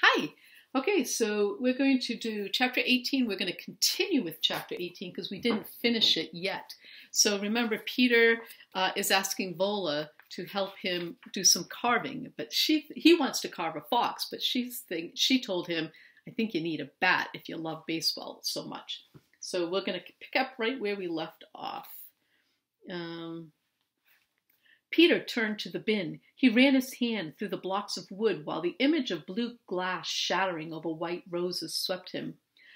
Hi. Okay, so we're going to do chapter 18. We're going to continue with chapter 18 because we didn't finish it yet. So remember, Peter is asking Vola to help him do some carving, but he wants to carve a fox, but she told him, I think you need a bat if you love baseball so much. So we're going to pick up right where we left off. Peter turned to the bin. He ran his hand through the blocks of wood while the image of blue glass shattering over white roses swept him.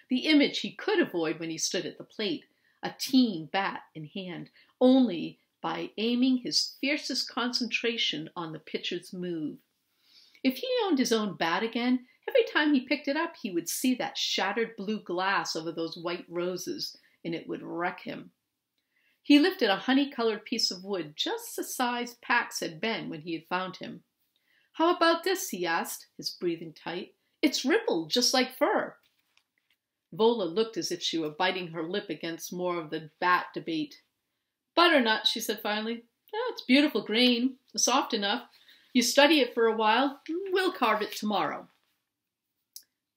The image he could avoid when he stood at the plate, a teen bat in hand, only by aiming his fiercest concentration on the pitcher's move. If he owned his own bat again, every time he picked it up he would see that shattered blue glass over those white roses, and it would wreck him. He lifted a honey-colored piece of wood, just the size Pax had been when he had found him. How about this? He asked, his breathing tight. It's rippled, just like fur. Vola looked as if she were biting her lip against more of the bat debate. Butternut, she said finally. Oh, it's beautiful green, soft enough. You study it for a while. We'll carve it tomorrow.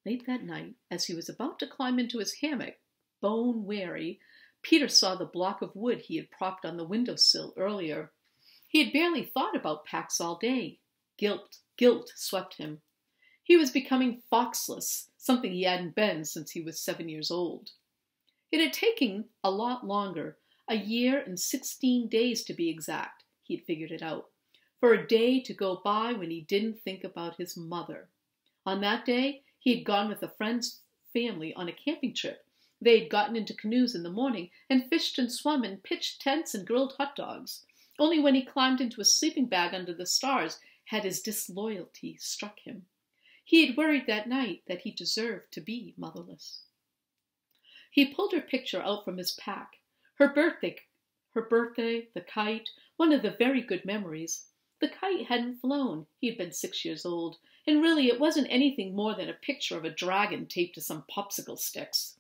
Late that night, as he was about to climb into his hammock, bone-weary, Peter saw the block of wood he had propped on the windowsill earlier. He had barely thought about Pax all day. Guilt swept him. He was becoming foxless, something he hadn't been since he was 7 years old. It had taken a lot longer, a year and 16 days to be exact, he had figured it out, for a day to go by when he didn't think about his mother. On that day, he had gone with a friend's family on a camping trip. They had gotten into canoes in the morning and fished and swum and pitched tents and grilled hot dogs. Only when he climbed into a sleeping bag under the stars had his disloyalty struck him. He had worried that night that he deserved to be motherless. He pulled her picture out from his pack. Her birthday, the kite, one of the very good memories. The kite hadn't flown. He had been 6 years old, and really it wasn't anything more than a picture of a dragon taped to some popsicle sticks.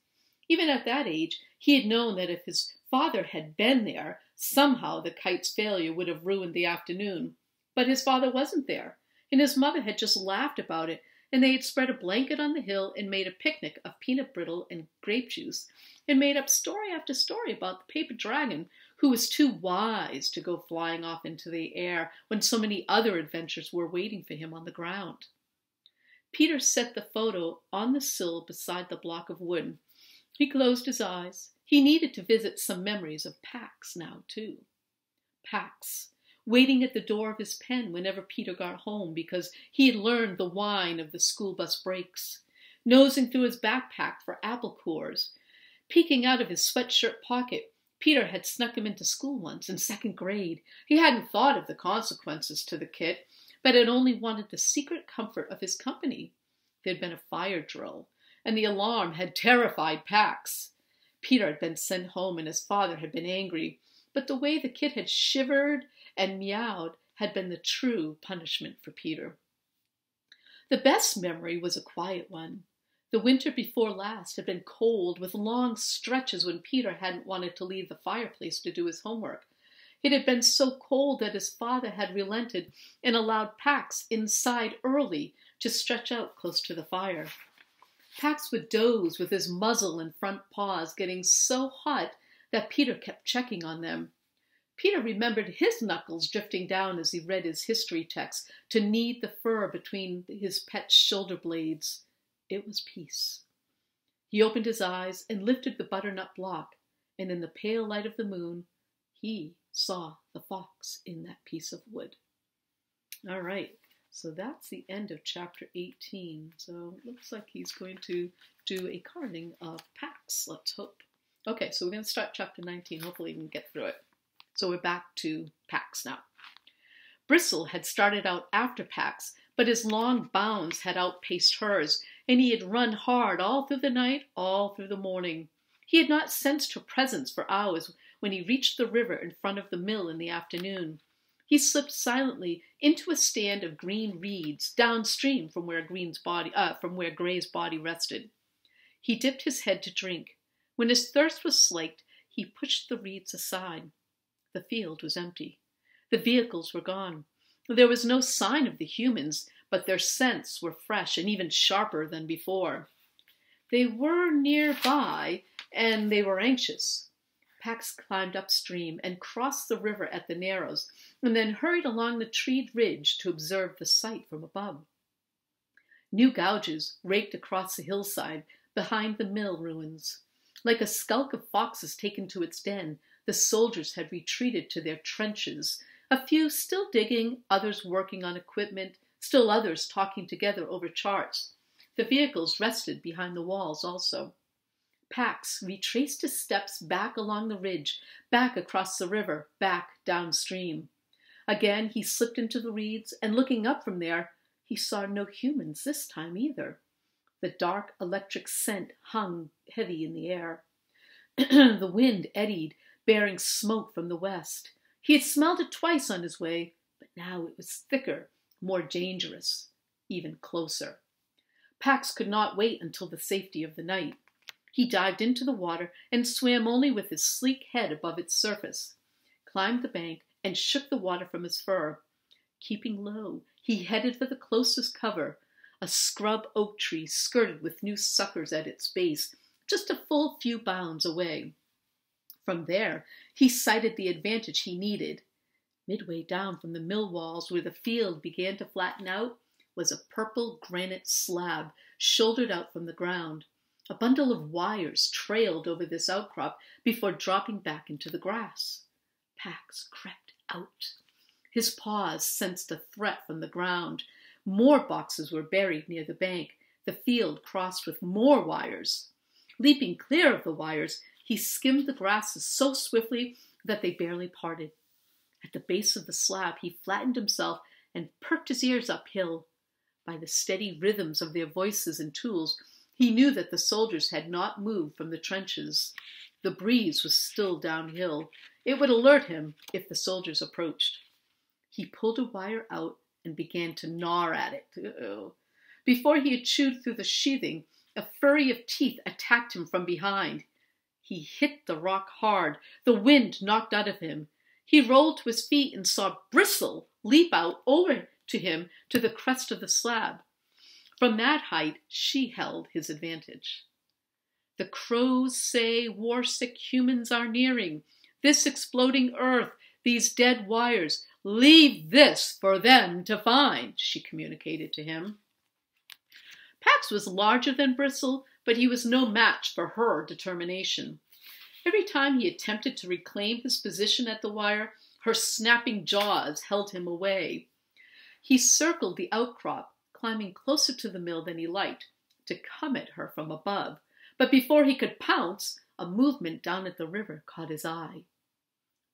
Even at that age, he had known that if his father had been there, somehow the kite's failure would have ruined the afternoon. But his father wasn't there, and his mother had just laughed about it, and they had spread a blanket on the hill and made a picnic of peanut brittle and grape juice, and made up story after story about the paper dragon, who was too wise to go flying off into the air when so many other adventures were waiting for him on the ground. Peter set the photo on the sill beside the block of wood. He closed his eyes. He needed to visit some memories of Pax now, too. Pax, waiting at the door of his pen whenever Peter got home because he had learned the whine of the school bus brakes, nosing through his backpack for apple cores. Peeking out of his sweatshirt pocket, Peter had snuck him into school once in 2nd grade. He hadn't thought of the consequences to the kid, but had only wanted the secret comfort of his company. There'd been a fire drill, and the alarm had terrified Pax. Peter had been sent home and his father had been angry, but the way the kid had shivered and meowed had been the true punishment for Peter. The best memory was a quiet one. The winter before last had been cold, with long stretches when Peter hadn't wanted to leave the fireplace to do his homework. It had been so cold that his father had relented and allowed Pax inside early to stretch out close to the fire. Pax would doze with his muzzle and front paws getting so hot that Peter kept checking on them. Peter remembered his knuckles drifting down as he read his history text to knead the fur between his pet's shoulder blades. It was peace. He opened his eyes and lifted the butternut block, and in the pale light of the moon, he saw the fox in that piece of wood. All right. So that's the end of chapter 18. So it looks like he's going to do a carving of Pax, let's hope. Okay, so we're going to start chapter 19. Hopefully we can get through it. So we're back to Pax now. Bristle had started out after Pax, but his long bounds had outpaced hers, and he had run hard all through the night, all through the morning. He had not sensed her presence for hours when he reached the river in front of the mill in the afternoon. He slipped silently into a stand of green reeds downstream from where Gray's body rested. He dipped his head to drink. When his thirst was slaked, he pushed the reeds aside. The field was empty. The vehicles were gone. There was no sign of the humans, but their scents were fresh and even sharper than before. They were nearby, and they were anxious. Pax climbed upstream and crossed the river at the narrows, and then hurried along the treed ridge to observe the sight from above. New gouges raked across the hillside behind the mill ruins. Like a skulk of foxes taken to its den, the soldiers had retreated to their trenches, a few still digging, others working on equipment, still others talking together over charts. The vehicles rested behind the walls also. Pax retraced his steps back along the ridge, back across the river, back downstream. Again he slipped into the reeds, and looking up from there, he saw no humans this time either. The dark electric scent hung heavy in the air. The wind eddied, bearing smoke from the west. He had smelled it twice on his way, but now it was thicker, more dangerous, even closer. Pax could not wait until the safety of the night. He dived into the water and swam only with his sleek head above its surface, climbed the bank, and shook the water from his fur. Keeping low, he headed for the closest cover, a scrub oak tree skirted with new suckers at its base, just a full few bounds away. From there, he sighted the advantage he needed. Midway down from the mill walls, where the field began to flatten out, was a purple granite slab shouldered out from the ground. A bundle of wires trailed over this outcrop before dropping back into the grass. Pax crept out. His paws sensed a threat from the ground. More boxes were buried near the bank. The field crossed with more wires. Leaping clear of the wires, he skimmed the grasses so swiftly that they barely parted. At the base of the slab, he flattened himself and perked his ears uphill. By the steady rhythms of their voices and tools, he knew that the soldiers had not moved from the trenches. The breeze was still downhill. It would alert him if the soldiers approached. He pulled a wire out and began to gnaw at it. Before he had chewed through the sheathing, a flurry of teeth attacked him from behind. He hit the rock hard. The wind knocked out of him. He rolled to his feet and saw Bristle leap out over to him to the crest of the slab. From that height, she held his advantage. The crows say war-sick humans are nearing. This exploding earth, these dead wires, leave this for them to find, she communicated to him. Pax was larger than Bristle, but he was no match for her determination. Every time he attempted to reclaim his position at the wire, her snapping jaws held him away. He circled the outcrop, climbing closer to the mill than he liked, to come at her from above. But before he could pounce, a movement down at the river caught his eye.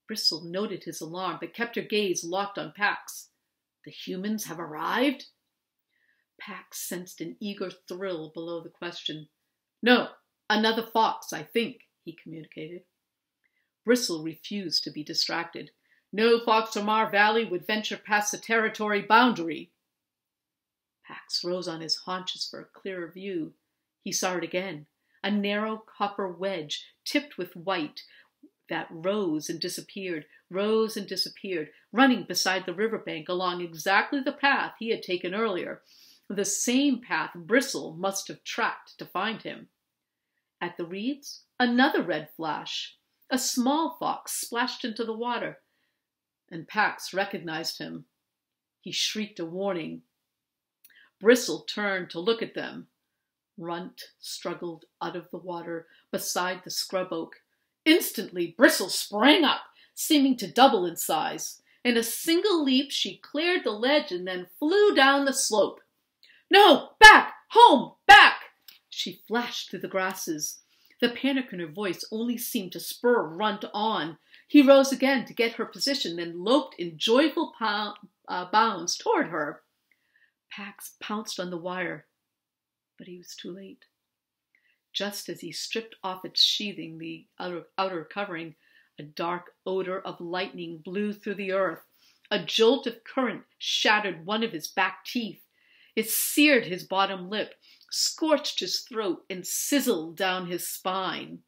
Bristle noted his alarm, but kept her gaze locked on Pax. The humans have arrived? Pax sensed an eager thrill below the question. No, another fox, I think, he communicated. Bristle refused to be distracted. No fox from our valley would venture past the territory boundary. Pax rose on his haunches for a clearer view. He saw it again, a narrow copper wedge tipped with white that rose and disappeared, running beside the riverbank along exactly the path he had taken earlier, the same path Bristle must have tracked to find him. At the reeds, another red flash. A small fox splashed into the water, and Pax recognized him. He shrieked a warning. Bristle turned to look at them. Runt struggled out of the water beside the scrub oak. Instantly, Bristle sprang up, seeming to double in size. In a single leap, she cleared the ledge and then flew down the slope. No, back, home, back! She flashed through the grasses. The panic in her voice only seemed to spur Runt on. He rose again to get her position, then loped in joyful bounds toward her. Pax pounced on the wire, but he was too late. Just as he stripped off its sheathing, the outer covering, a dark odor of lightning blew through the earth. A jolt of current shattered one of his back teeth. It seared his bottom lip, scorched his throat, and sizzled down his spine.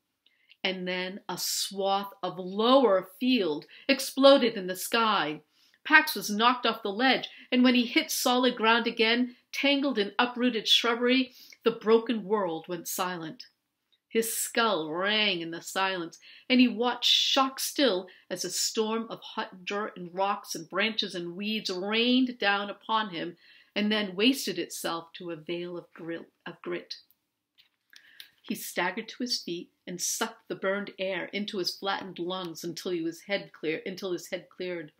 And then a swath of lower field exploded in the sky. Pax was knocked off the ledge, and when he hit solid ground again, tangled in uprooted shrubbery, the broken world went silent. His skull rang in the silence, and he watched shocked still as a storm of hot dirt and rocks and branches and weeds rained down upon him and then wasted itself to a veil of grit. He staggered to his feet and sucked the burned air into his flattened lungs until his head cleared.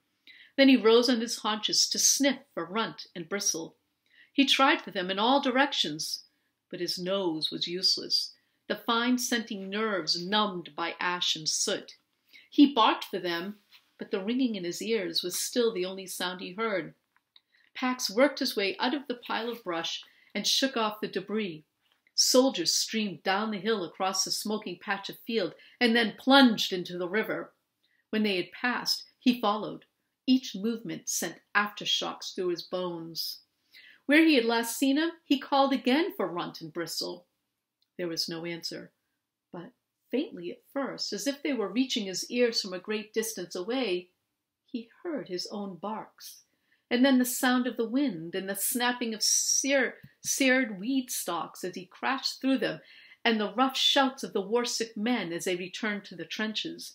Then he rose on his haunches to sniff for Runt and Bristle. He tried for them in all directions, but his nose was useless, the fine-scenting nerves numbed by ash and soot. He barked for them, but the ringing in his ears was still the only sound he heard. Pax worked his way out of the pile of brush and shook off the debris. Soldiers streamed down the hill across the smoking patch of field and then plunged into the river. When they had passed, he followed. Each movement sent aftershocks through his bones. Where he had last seen him, he called again for Runt and Bristle. There was no answer, but faintly at first, as if they were reaching his ears from a great distance away, he heard his own barks, and then the sound of the wind and the snapping of seared weed stalks as he crashed through them, and the rough shouts of the war-sick men as they returned to the trenches.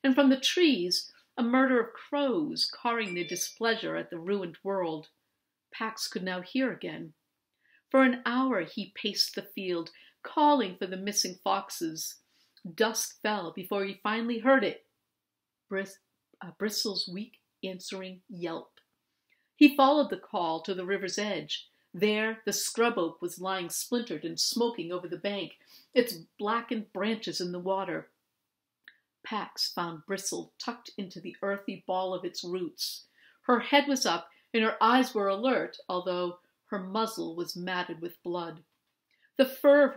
And from the trees, a murder of crows cawing their displeasure at the ruined world. Pax could now hear again. For an hour he paced the field, calling for the missing foxes. Dusk fell before he finally heard it. Bristle's weak answering yelp. He followed the call to the river's edge. There the scrub oak was lying splintered and smoking over the bank, its blackened branches in the water. Pax found Bristle tucked into the earthy ball of its roots. Her head was up, and her eyes were alert, although her muzzle was matted with blood. The fur of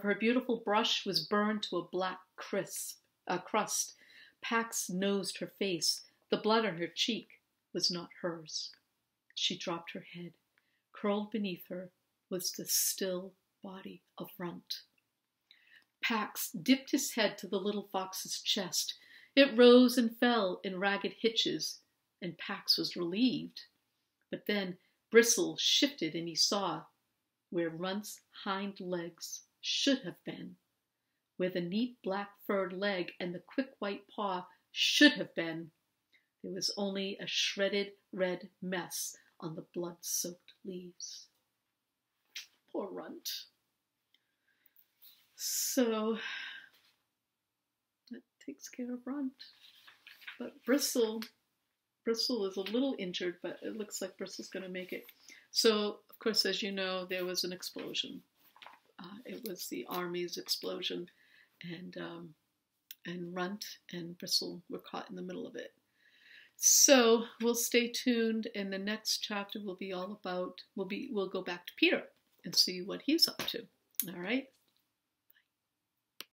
her beautiful brush was burned to a black crust. Pax nosed her face. The blood on her cheek was not hers. She dropped her head. Curled beneath her was the still body of Runt. Pax dipped his head to the little fox's chest. It rose and fell in ragged hitches, and Pax was relieved. But then Bristle shifted, and he saw where Runt's hind legs should have been, where the neat black furred leg and the quick white paw should have been. There was only a shredded red mess on the blood-soaked leaves. Poor Runt. So that takes care of Runt. But Bristle is a little injured, but it looks like Bristle's going to make it. So, of course, as you know, there was an explosion. It was the army's explosion, and Runt and Bristle were caught in the middle of it. So we'll stay tuned, and the next chapter will be all about, we'll go back to Peter and see what he's up to. All right.